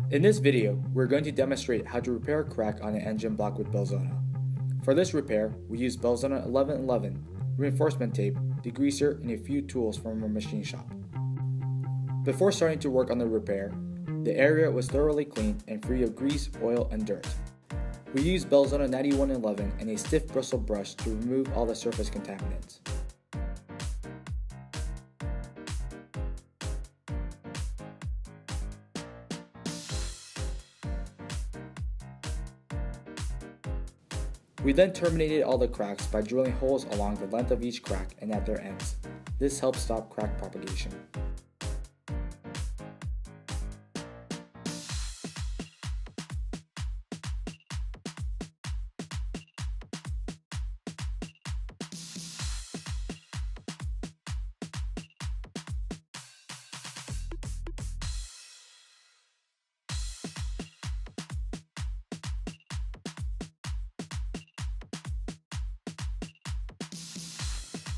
In this video, we're going to demonstrate how to repair a crack on an engine block with Belzona. For this repair, we use Belzona 1111, reinforcement tape, degreaser, and a few tools from our machine shop. Before starting to work on the repair, the area was thoroughly cleaned and free of grease, oil, and dirt. We used Belzona 9111 and a stiff bristle brush to remove all the surface contaminants. We then terminated all the cracks by drilling holes along the length of each crack and at their ends. This helps stop crack propagation.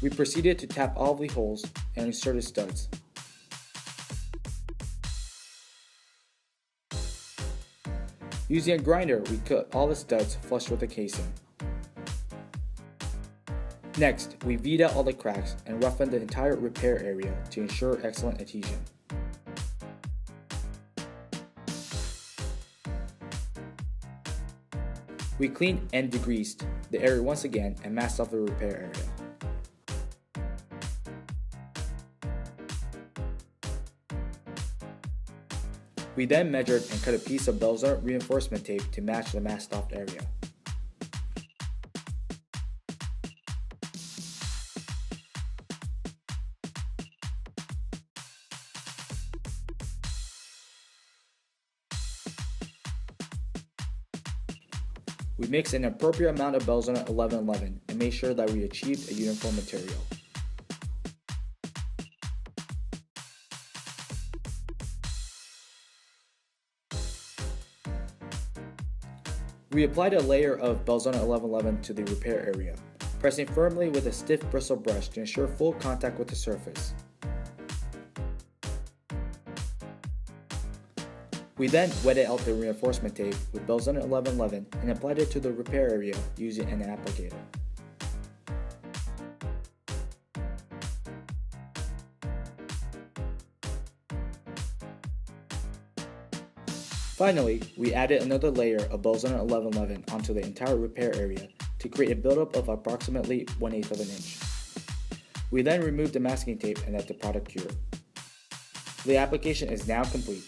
We proceeded to tap all of the holes and inserted studs. Using a grinder, we cut all the studs flush with the casing. Next, we V'd out all the cracks and roughened the entire repair area to ensure excellent adhesion. We cleaned and degreased the area once again and masked off the repair area. We then measured and cut a piece of Belzona reinforcement tape to match the masked off area. We mixed an appropriate amount of Belzona 1111 and made sure that we achieved a uniform material. We applied a layer of Belzona 1111 to the repair area, pressing firmly with a stiff bristle brush to ensure full contact with the surface. We then wetted out the reinforcement tape with Belzona 1111 and applied it to the repair area using an applicator. Finally, we added another layer of Belzona 1111 onto the entire repair area to create a buildup of approximately 1/8 of an inch. We then removed the masking tape and let the product cure. The application is now complete.